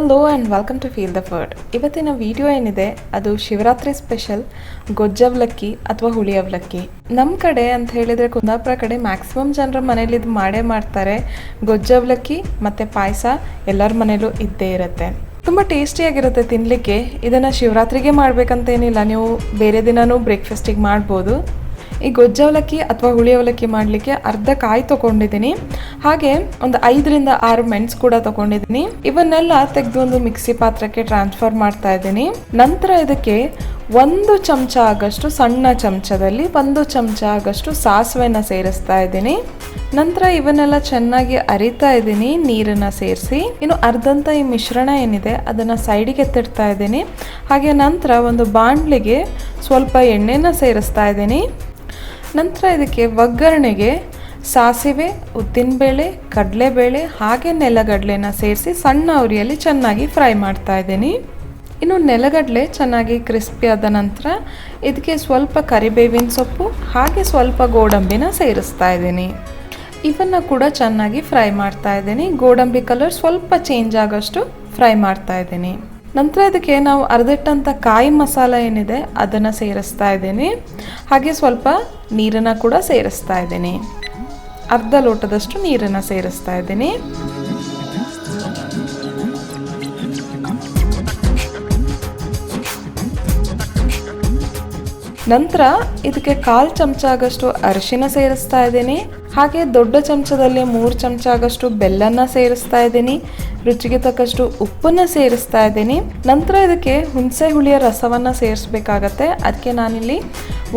Hello and welcome to feel the food. ಇವತ್ತಿನ video ಏನಿದೆ ಅದು ಶಿವರಾತ್ರಿ ಸ್ಪೆಷಲ್ ಗೊಜ್ಜಾವಲಕ್ಕಿ ಅಥವಾ ಹುಳಿಯಾವಲಕ್ಕಿ. ನಮ್ಮ ಕಡೆ ಅಂತ ಹೇಳಿದರೆ ಕುಂದಾಪುರ ಕಡೆ ಮ್ಯಾಕ್ಸಿಮಮ್ ಜನರ ಮನೇಲಿ ಇದು ಮಾಡೇ ಮಾಡ್ತಾರೆ. ಗೊಜ್ಜಾವಲಕ್ಕಿ ಮತ್ತು ಪಾಯಸ ಎಲ್ಲರ ಮನೇಲೂ ಇದ್ದೇ ಇರುತ್ತೆ. ತುಂಬ ಟೇಸ್ಟಿಯಾಗಿರುತ್ತೆ ತಿನ್ನಲಿಕ್ಕೆ. ಇದನ್ನು ಶಿವರಾತ್ರಿಗೆ ಮಾಡಬೇಕಂತೇನಿಲ್ಲ, ನೀವು ಬೇರೆ ದಿನವೂ ಬ್ರೇಕ್ಫಾಸ್ಟಿಗೆ ಮಾಡ್ಬೋದು. ಈ ಗೊಜ್ಜಾವಲಕ್ಕಿ ಅಥವಾ ಹುಳಿಯಾವಲಕ್ಕಿ ಮಾಡಲಿಕ್ಕೆ ಅರ್ಧ ಕಾಯಿ ತೊಗೊಂಡಿದ್ದೀನಿ, ಹಾಗೆ ಒಂದು 5ರಿಂದ 6 ಮೆಣಸು ಕೂಡ ತೊಗೊಂಡಿದ್ದೀನಿ. ಇವನ್ನೆಲ್ಲ ತೆಗೆದು ಒಂದು ಮಿಕ್ಸಿ ಪಾತ್ರಕ್ಕೆ ಟ್ರಾನ್ಸ್ಫರ್ ಮಾಡ್ತಾ ಇದ್ದೀನಿ. ನಂತರ ಇದಕ್ಕೆ 1 ಚಮಚ ಆಗಷ್ಟು ಸಣ್ಣ ಚಮಚದಲ್ಲಿ 1 ಚಮಚ ಆಗಷ್ಟು ಸಾಸಿವೆನ ಸೇರಿಸ್ತಾ ಇದ್ದೀನಿ. ನಂತರ ಇವನ್ನೆಲ್ಲ ಚೆನ್ನಾಗಿ ಅರಿತಾ ಇದ್ದೀನಿ ನೀರನ್ನು ಸೇರಿಸಿ. ಇನ್ನು ಅರ್ಧಂತ ಈ ಮಿಶ್ರಣ ಏನಿದೆ ಅದನ್ನು ಸೈಡಿಗೆ ಎತ್ತಿಡ್ತಾ ಇದ್ದೀನಿ. ಹಾಗೆ ನಂತರ ಒಂದು ಬಾಣಲಿಗೆ ಸ್ವಲ್ಪ ಎಣ್ಣೆನ ಸೇರಿಸ್ತಾ ಇದ್ದೀನಿ. ನಂತರ ಇದಕ್ಕೆ ಒಗ್ಗರಣೆಗೆ ಸಾಸಿವೆ, ಉದ್ದಿನಬೇಳೆ, ಕಡಲೆಬೇಳೆ ಹಾಗೆ ನೆಲಗಡಲೆನ ಸೇರಿಸಿ ಸಣ್ಣ ಉರಿಯಲ್ಲಿ ಚೆನ್ನಾಗಿ ಫ್ರೈ ಮಾಡ್ತಾ ಇದ್ದೀನಿ. ಇನ್ನು ನೆಲಗಡಲೆ ಚೆನ್ನಾಗಿ ಕ್ರಿಸ್ಪಿ ಆದ ನಂತರ ಇದಕ್ಕೆ ಸ್ವಲ್ಪ ಕರಿಬೇವಿನ ಸೊಪ್ಪು ಹಾಗೆ ಸ್ವಲ್ಪ ಗೋಡಂಬಿನ ಸೇರಿಸ್ತಾ ಇದ್ದೀನಿ. ಇವನ್ನು ಕೂಡ ಚೆನ್ನಾಗಿ ಫ್ರೈ ಮಾಡ್ತಾ ಇದ್ದೀನಿ. ಗೋಡಂಬಿ ಕಲರ್ ಸ್ವಲ್ಪ ಚೇಂಜ್ ಆಗೋಷ್ಟು ಫ್ರೈ ಮಾಡ್ತಾ ಇದ್ದೀನಿ. ನಂತರ ಇದಕ್ಕೆ ನಾವು ಅರ್ಧಿಟ್ಟಂಥ ಕಾಯಿ ಮಸಾಲ ಏನಿದೆ ಅದನ್ನು ಸೇರಿಸ್ತಾ ಇದ್ದೀನಿ. ಹಾಗೆ ಸ್ವಲ್ಪ ನೀರನ್ನು ಕೂಡ ಸೇರಿಸ್ತಾ ಇದ್ದೀನಿ. ಅರ್ಧ ಲೋಟದಷ್ಟು ನೀರನ್ನು ಸೇರಿಸ್ತಾ ಇದ್ದೀನಿ. ನಂತರ ಇದಕ್ಕೆ 1/4 ಚಮಚ ಆಗಷ್ಟು ಅರಿಶಿನ ಸೇರಿಸ್ತಾ ಇದ್ದೀನಿ. ಹಾಗೆ ದೊಡ್ಡ ಚಮಚದಲ್ಲಿ 3 ಚಮಚ ಆಗಷ್ಟು ಬೆಲ್ಲನ ಸೇರಿಸ್ತಾ ಇದ್ದೀನಿ. ರುಚಿಗೆ ತಕ್ಕಷ್ಟು ಉಪ್ಪನ್ನು ಸೇರಿಸ್ತಾ ಇದ್ದೀನಿ. ನಂತರ ಇದಕ್ಕೆ ಹುಣಸೆ ಹುಳಿಯ ರಸವನ್ನು ಸೇರಿಸ್ಬೇಕಾಗತ್ತೆ. ಅದಕ್ಕೆ ನಾನಿಲ್ಲಿ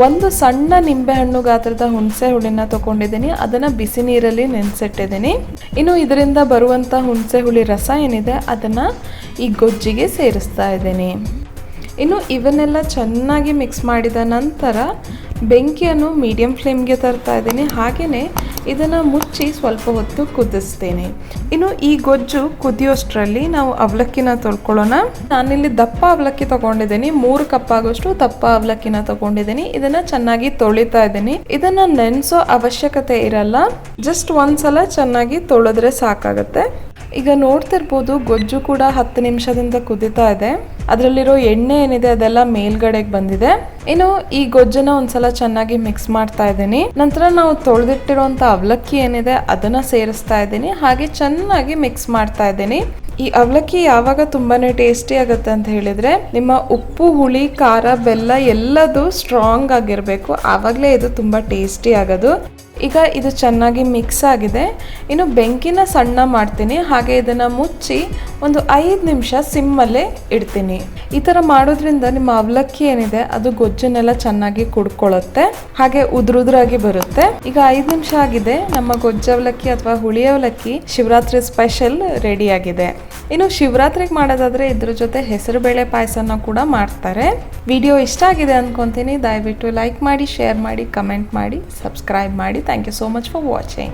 1 ಸಣ್ಣ ನಿಂಬೆಹಣ್ಣು ಗಾತ್ರದ ಹುಣಸೆ ಹುಳಿನ ತೊಗೊಂಡಿದ್ದೀನಿ. ಅದನ್ನು ಬಿಸಿ ನೀರಲ್ಲಿ ನೆನೆಸಿಟ್ಟಿದ್ದೀನಿ. ಇನ್ನು ಇದರಿಂದ ಬರುವಂಥ ಹುಣಸೆ ಹುಳಿ ರಸ ಏನಿದೆ ಅದನ್ನು ಈ ಗೊಜ್ಜಿಗೆ ಸೇರಿಸ್ತಾ ಇದ್ದೀನಿ. ಇನ್ನು ಇವನ್ನೆಲ್ಲ ಚೆನ್ನಾಗಿ ಮಿಕ್ಸ್ ಮಾಡಿದ ನಂತರ ಬೆಂಕಿಯನ್ನು ಮೀಡಿಯಂ ಫ್ಲೇಮ್ಗೆ ತರ್ತಾ ಇದ್ದೀನಿ. ಹಾಗೆಯೇ ಇದನ್ನು ಮುಚ್ಚಿ ಸ್ವಲ್ಪ ಹೊತ್ತು ಕುದಿಸ್ತೇನೆ. ಇನ್ನು ಈ ಗೊಜ್ಜು ಕುದಿಯೋಷ್ಟರಲ್ಲಿ ನಾವು ಅವಲಕ್ಕಿನ ತೊಳ್ಕೊಳ್ಳೋಣ. ನಾನಿಲ್ಲಿ ದಪ್ಪ ಅವಲಕ್ಕಿ ತೊಗೊಂಡಿದ್ದೀನಿ. 3 ಕಪ್ ಆಗೋಷ್ಟು ದಪ್ಪ ಅವಲಕ್ಕಿನ ತೊಗೊಂಡಿದ್ದೀನಿ. ಇದನ್ನು ಚೆನ್ನಾಗಿ ತೊಳಿತಾ ಇದ್ದೀನಿ. ಇದನ್ನು ನೆನೆಸೋ ಅವಶ್ಯಕತೆ ಇರಲ್ಲ, ಜಸ್ಟ್ ಒಂದ್ಸಲ ಚೆನ್ನಾಗಿ ತೊಳೆದ್ರೆ ಸಾಕಾಗುತ್ತೆ. ಈಗ ನೋಡ್ತಿರ್ಬೋದು ಗೊಜ್ಜು ಕೂಡ 10 ನಿಮಿಷದಿಂದ ಕುದಿತಾ ಇದೆ. ಅದರಲ್ಲಿರೋ ಎಣ್ಣೆ ಏನಿದೆ ಅದೆಲ್ಲ ಮೇಲ್ಗಡೆಗೆ ಬಂದಿದೆ. ಇನ್ನು ಈ ಗೊಜ್ಜನ್ನ ಒಂದ್ಸಲ ಚೆನ್ನಾಗಿ ಮಿಕ್ಸ್ ಮಾಡ್ತಾ ಇದ್ದೀನಿ. ನಂತರ ನಾವು ತೊಳೆದಿಟ್ಟಿರುವಂಥ ಅವಲಕ್ಕಿ ಏನಿದೆ ಅದನ್ನ ಸೇರಿಸ್ತಾ ಇದ್ದೀನಿ. ಹಾಗೆ ಚೆನ್ನಾಗಿ ಮಿಕ್ಸ್ ಮಾಡ್ತಾ ಇದ್ದೀನಿ. ಈ ಅವಲಕ್ಕಿ ಯಾವಾಗ ತುಂಬಾನೇ ಟೇಸ್ಟಿ ಆಗುತ್ತೆ ಅಂತ ಹೇಳಿದ್ರೆ ನಿಮ್ಮ ಉಪ್ಪು, ಹುಳಿ, ಖಾರ, ಬೆಲ್ಲ ಎಲ್ಲದೂ ಸ್ಟ್ರಾಂಗ್ ಆಗಿರಬೇಕು. ಆವಾಗಲೇ ಇದು ತುಂಬ ಟೇಸ್ಟಿ ಆಗೋದು. ಈಗ ಇದು ಚೆನ್ನಾಗಿ ಮಿಕ್ಸ್ ಆಗಿದೆ. ಇನ್ನು ಬೆಂಕಿನ ಸಣ್ಣ ಮಾಡ್ತೀನಿ. ಹಾಗೆ ಇದನ್ನು ಮುಚ್ಚಿ ಒಂದು 5 ನಿಮಿಷ ಸಿಮ್ಮಲ್ಲೇ ಇಡ್ತೀನಿ. ಈ ಥರ ಮಾಡೋದ್ರಿಂದ ನಿಮ್ಮ ಅವಲಕ್ಕಿ ಏನಿದೆ ಅದು ಗೊಜ್ಜನ್ನೆಲ್ಲ ಚೆನ್ನಾಗಿ ಕುಡ್ಕೊಳ್ಳುತ್ತೆ, ಹಾಗೆ ಉದುರುದ್ರಾಗಿ ಬರುತ್ತೆ. ಈಗ 5 ನಿಮಿಷ ಆಗಿದೆ. ನಮ್ಮ ಗೊಜ್ಜಾವಲಕ್ಕಿ ಅಥವಾ ಹುಳಿಯಾವಲಕ್ಕಿ ಶಿವರಾತ್ರಿ ಸ್ಪೆಷಲ್ ರೆಡಿ ಆಗಿದೆ. ಇನ್ನು ಶಿವರಾತ್ರಿಗೆ ಮಾಡೋದಾದ್ರೆ ಇದ್ರ ಜೊತೆ ಹೆಸರುಬೇಳೆ ಪಾಯಸನ ಕೂಡ ಮಾಡ್ತಾರೆ. ವಿಡಿಯೋ ಇಷ್ಟ ಆಗಿದೆ ಅಂದ್ಕೊತೀನಿ. ದಯವಿಟ್ಟು ಲೈಕ್ ಮಾಡಿ, ಶೇರ್ ಮಾಡಿ, ಕಮೆಂಟ್ ಮಾಡಿ, ಸಬ್ಸ್ಕ್ರೈಬ್ ಮಾಡಿ. Thank you so much for watching.